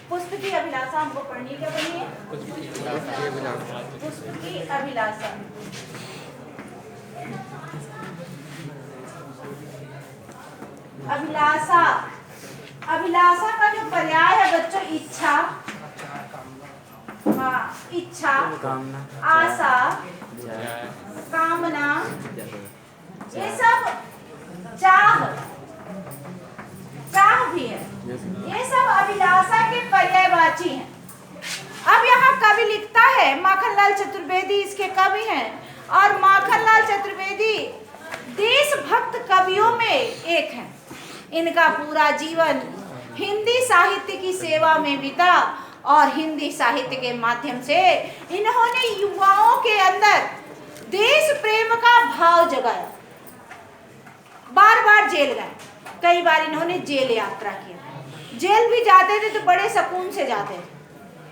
पुष्प की अभिलाषा हमको पढ़नी क्या पढ़नी है? पुष्प की अभिलाषा। अभिलाषा, अभिलाषा का जो पर्याय है बच्चों इच्छा, हाँ इच्छा, आशा, कामना, ये सब चाह, चाह भी है, ये सब अभिलाषा के पर्यायवाची हैं। अब यहाँ कवि लिखता है, माखनलाल चतुर्वेदी इसके कवि हैं, और माखनलाल चतुर्वेदी देशभक्त कवियों में एक हैं। इनका पूरा जीवन हिंदी साहित्य की सेवा में बीता और हिंदी साहित्य के माध्यम से इन्होंने युवाओं के अंदर देश प्रेम का भाव जगाया। बार बार जेल गए, कई बार इन्होंने जेल यात्रा किया। जेल भी जाते थे तो बड़े सुकून से जाते थे,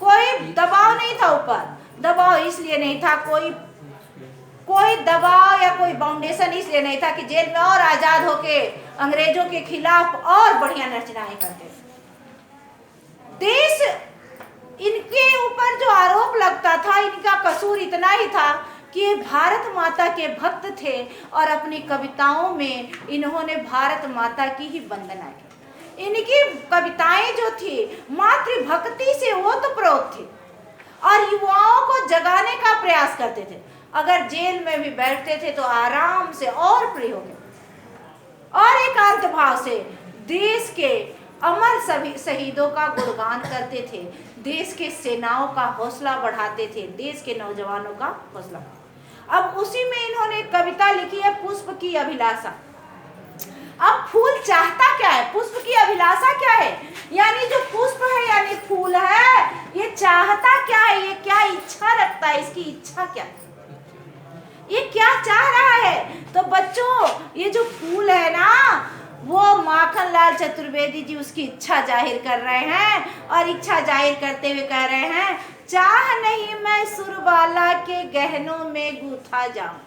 कोई दबाव नहीं था ऊपर। दबाव इसलिए नहीं था, कोई दबाव या कोई बाउंडेशन इसलिए नहीं था कि जेल में और आजाद होके अंग्रेजों के खिलाफ और बढ़िया रचनाएं करते। देश, इनके ऊपर जो आरोप लगता था, इनका कसूर इतना ही था कि ये भारत माता के भक्त थे और अपनी कविताओं में इन्होंने भारत माता की ही वंदना की। इनकी कविताएं जो थी मातृभक्ति से ओतप्रोत थी और युवाओं को जगाने का प्रयास करते थे। अगर जेल में भी बैठते थे तो आराम से और प्रिय हो गए और एकांत भाव से देश के अमर सभी शहीदों का गुणगान करते थे, देश के सेनाओं का हौसला बढ़ाते थे, देश के नौजवानों का हौसला। अब उसी में इन्होंने कविता लिखी है पुष्प की अभिलाषा। अब फूल चाहता क्या है, पुष्प की अभिलाषा क्या है, यानी जो पुष्प है यानी फूल है, ये चाहता क्या है, ये क्या इच्छा रखता है, इसकी इच्छा क्या है, ये क्या चाह रहा है। तो बच्चों ये जो फूल है ना, वो माखनलाल चतुर्वेदी जी उसकी इच्छा जाहिर कर रहे हैं और इच्छा जाहिर करते हुए कह रहे हैं, चाह नहीं मैं सुरबाला के गहनों में गूथा जाऊं।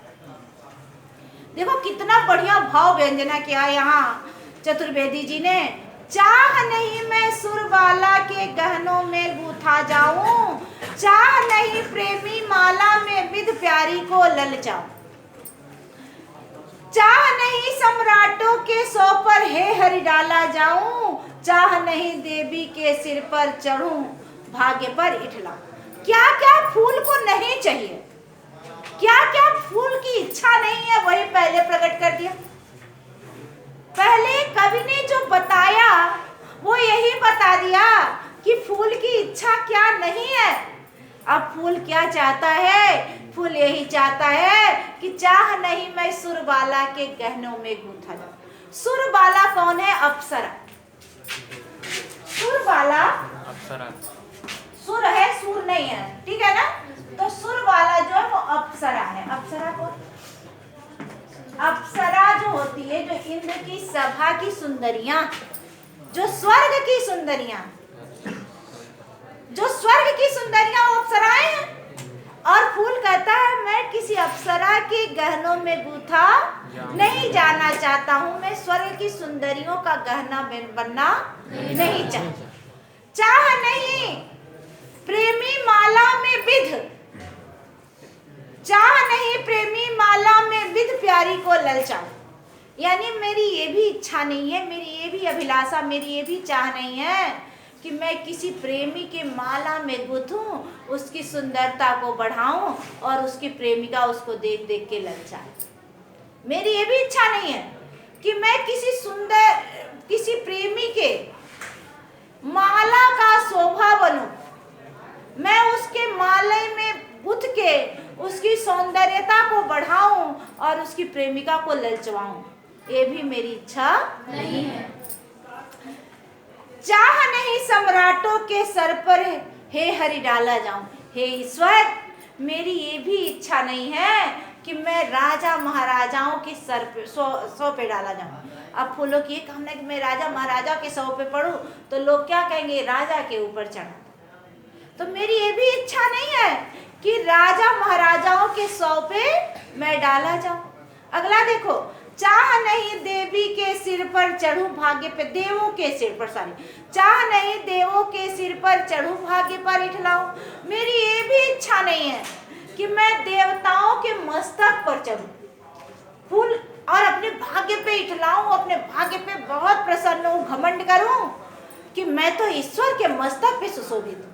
देखो कितना बढ़िया भाव व्यंजना किया यहाँ चतुर्वेदी जी ने। चाह नहीं मैं सुरबाला के गहनों में गूथा जाऊं, चाह नहीं प्रेमी माला में विध प्यारी को ललचाऊं, चाह नहीं सम्राटों के सौ पर हे हरि डाला जाऊं, चाह नहीं देवी के सिर पर चढ़ूं, भाग्य पर इठला। क्या क्या फूल को नहीं चाहिए, क्या क्या फूल की इच्छा नहीं है, वही पहले प्रकट कर दिया। पहले कवि ने जो बताया वो यही बता दिया कि फूल की इच्छा क्या नहीं है। अब फूल क्या चाहता है, फूल यही चाहता है कि चाह नहीं मैं सुरबाला के गहनों में गूंथा जाऊं। सुरबाला कौन है? अप्सरा। सुरबाला अप्सरा, सुर है, सूर नहीं है, ठीक है ना। तो सुरबाला जो है वो अप्सरा है। अप्सरा कौन? अप्सरा जो होती है, जो इंद्र की सभा की सुंदरियां, जो स्वर्ग की सुंदरियां, जो स्वर्ग की सुंदरियां वो अप्सराएं हैं। और फूल कहता है मैं किसी अप्सरा के गहनों में गूथा नहीं जाना चाहता हूं, मैं स्वर्ग की सुंदरियों का गहना बनना नहीं चाहता। चाह नहीं प्रेमी माला में विध, चाह नहीं प्रेमी माला में विध प्यारी को ललचाऊं, यानी मेरी ये भी इच्छा नहीं है, मेरी ये भी अभिलाषा, मेरी ये भी चाह नहीं है कि मैं किसी प्रेमी के माला में गुथूं, उसकी सुंदरता को बढ़ाऊं और उसकी प्रेमिका उसको देख देख के ललचाए। मेरी ये भी इच्छा नहीं है कि मैं किसी प्रेमी के माला का शोभा बनूं, मैं उसके माले में गुथ के उसकी सौंदर्यता को बढ़ाऊं और उसकी प्रेमिका को ललचवाऊं, ये भी मेरी इच्छा नहीं है। चाह नहीं सम्राटों के सर पर हे हरि डाला जाऊं, हे ईश्वर मेरी ये भी इच्छा नहीं है कि मैं राजा महाराजाओं के सर पे सौ पे डाला जाऊं। अब फूलों की ये कामना कि मैं राजा महाराजा के सौ पे पढ़ूं तो लोग क्या कहेंगे, राजा के ऊपर चढ़ा। तो मेरी ये भी इच्छा नहीं है कि राजा महाराजाओं के सौ पे मैं डाला जाऊं। अगला देखो, चाह नहीं देवी के सिर पर चढ़ूं भाग्य पे, देवों के सिर पर, सॉरी, चाह नहीं देवों के सिर पर चढ़ूं भाग्य पर इठलाऊं। मेरी ये भी इच्छा नहीं है कि मैं देवताओं के मस्तक पर चढ़ूं फूल और अपने भाग्य पे इठलाऊं, अपने भाग्य पे बहुत प्रसन्न हूं, घमंड करूं कि मैं तो ईश्वर के मस्तक पे सुशोभित हूं।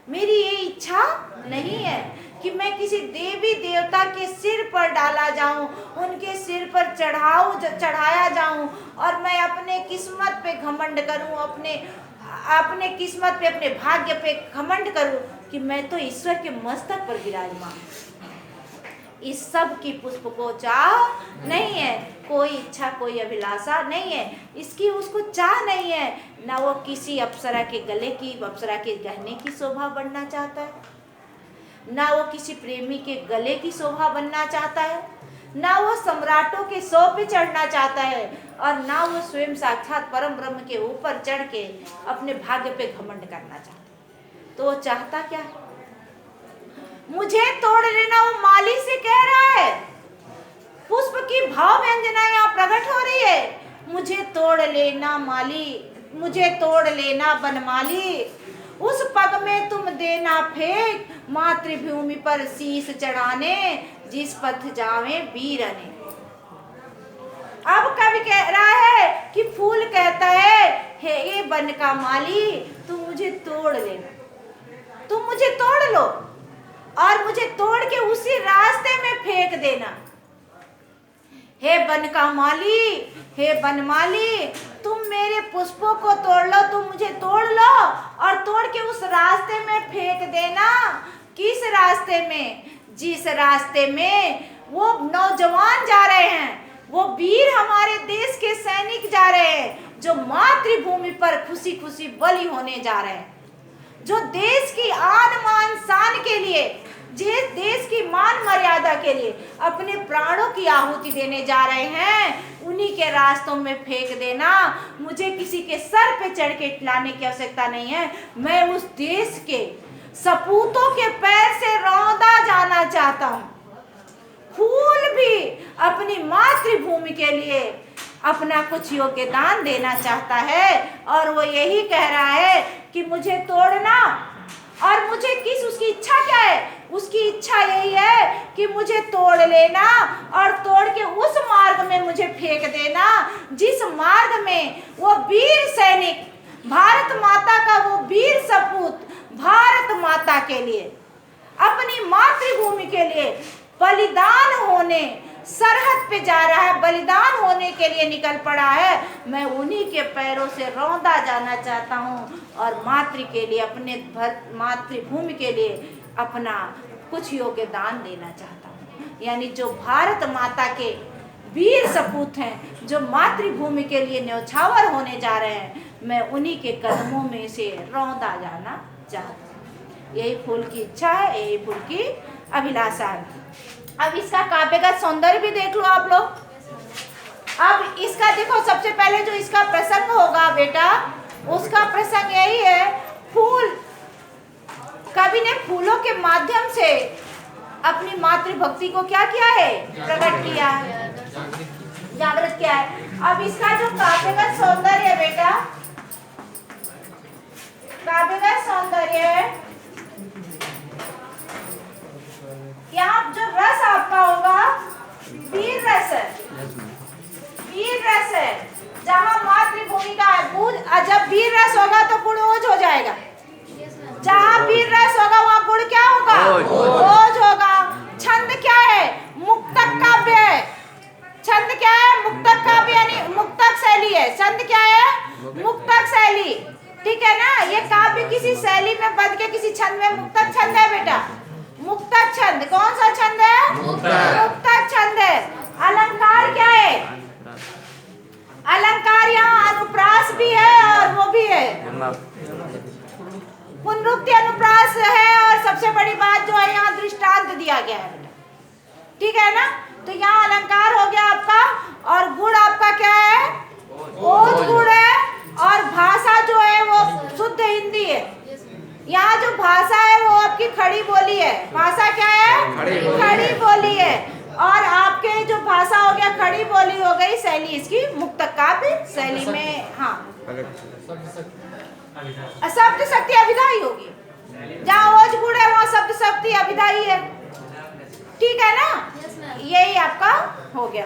मेरी ये इच्छा नहीं है कि मैं किसी देवी देवता के सिर पर डाला जाऊं, उनके सिर पर चढ़ाया जाऊं और मैं अपने किस्मत पे घमंड करूं, अपने किस्मत पे, अपने भाग्य पे घमंड करूं कि मैं तो ईश्वर के मस्तक पर विराजमान। इस सब की पुष्प को चाह नहीं है, कोई इच्छा, कोई अभिलाषा नहीं है, इसकी उसको चाह नहीं है। ना वो किसी अप्सरा के गले की, अप्सरा के गहने की शोभा बढ़ना चाहता है, ना वो किसी प्रेमी के गले की शोभा बनना चाहता है, ना वो सम्राटों के सौ पे चढ़ना चाहता है, और ना वो स्वयं साक्षात परम ब्रह्म के ऊपर चढ़ के अपने भाग्य पे घमंड करना चाहता है। तो वो चाहता क्या है? मुझे तोड़ लेना। वो माली से कह रहा है, पुष्प की भाव व्यंजना यहाँ प्रकट हो रही है। मुझे तोड़ लेना माली, मुझे तोड़ लेना बनमाली, उस पग में तुम देना फेंक, मातृभूमि पर शीश चढ़ाने, जिस पथ जावे वीरने। अब कवि कह रहा है कि फूल कहता है, हे ये वन का माली, तुम मुझे तोड़ लेना, तुम मुझे तोड़ लो और मुझे तोड़ के उसी रास्ते में फेंक देना। हे वन का माली, हे बनमाली, तुम मेरे पुष्पों को तोड़ लो, तुम मुझे तोड़ लो और तोड़ के उस रास्ते में फेंक देना। किस रास्ते में? जिस रास्ते में वो नौजवान जा रहे हैं, वो वीर हमारे देश के सैनिक जा रहे हैं, जो मातृभूमि पर खुशी खुशी बलि होने जा रहे हैं, जो देश की आन मान शान के लिए, जिस देश की मान मर्यादा के लिए अपने प्राणों की आहुति देने जा रहे हैं, उन्हीं के रास्तों में फेंक देना। मुझे किसी के सर पे चढ़ के लाने की आवश्यकता नहीं है। मैं उस देश के सपूतों के पैर से रौंदा जाना चाहता हूँ। फूल भी अपनी मातृभूमि के लिए अपना कुछ योगदान देना चाहता है, और वो यही कह रहा है कि मुझे तोड़ना, और मुझे किस, उसकी इच्छा क्या है? उसकी इच्छा यही है कि मुझे तोड़ लेना और तोड़ के उस मार्ग में मुझे फेंक देना, जिस मार्ग में वो वीर सैनिक, भारत माता का वो वीर सपूत भारत माता के लिए, अपनी मातृभूमि के लिए बलिदान होने सरहद पे जा रहा है, बलिदान होने के लिए निकल पड़ा है। मैं उन्हीं के पैरों से रौंदा जाना चाहता हूँ और मातृ के लिए, अपने मातृभूमि के लिए अपना कुछ योगदान देना चाहता हूँ। यानी जो भारत माता के वीर सपूत हैं, जो मातृभूमि के लिए न्यौछावर होने जा रहे हैं, मैं उन्हीं के कदमों में से रौंदा जाना चाहता हूँ। यही फूल की इच्छा है, यही फूल की अभिलाषा है। अब इसका काव्य का सौंदर्य भी देख लो आप लोग। अब इसका देखो, सबसे पहले जो इसका प्रसंग होगा बेटा, उसका प्रसंग यही है, फूल। कवि ने फूलों के माध्यम से अपनी मातृभक्ति को क्या किया है? प्रकट किया है, जागृत किया है। अब इसका जो काव्य का सौंदर्य है बेटा, काव्य का सौंदर्य है, यहाँ जो रस आपका होगा वीर रस है, वीर रस है। जहाँ मातृभूमि का गुण, जब वीर रस होगा तो गुण ओज हो जाएगा। जहाँ वीर रस होगा वहाँ गुण क्या होगा? ओज होगा। छंद क्या है? मुक्तक काव्य है। छंद क्या है? मुक्तक काव्य यानी मुक्तक शैली है। छंद क्या है? मुक्तक शैली। ठीक है ना? ये काव्य किसी शैली में बंध के किसी छंद में, मुक्तक छंद है बेटा, मुक्तक छंद। कौन सा छंद है? मुक्तक छंद है। अलंकार क्या है? अलंकार यहाँ अनुप्रास भी है और वो भी है, पुनरुक्ति अनुप्रास है, और सबसे बड़ी बात जो है यहाँ दृष्टांत दिया गया है बेटा। ठीक है ना? तो यहाँ अलंकार हो गया आपका, और गुण आपका क्या है? ओज गुण है, और भाषा जो है वो शुद्ध हिंदी है। यहाँ जो भाषा है वो आपकी खड़ी बोली है। भाषा क्या है? खड़ी बोली है। और आपके जो भाषा हो गया खड़ी बोली शैली में, हाँ अभिधान। शब्द शक्ति अभिधाई होगी, जहाँ ओज गुण है वहाँ शब्द शक्ति अभिधाई है, ठीक है ना। यही आपका हो गया।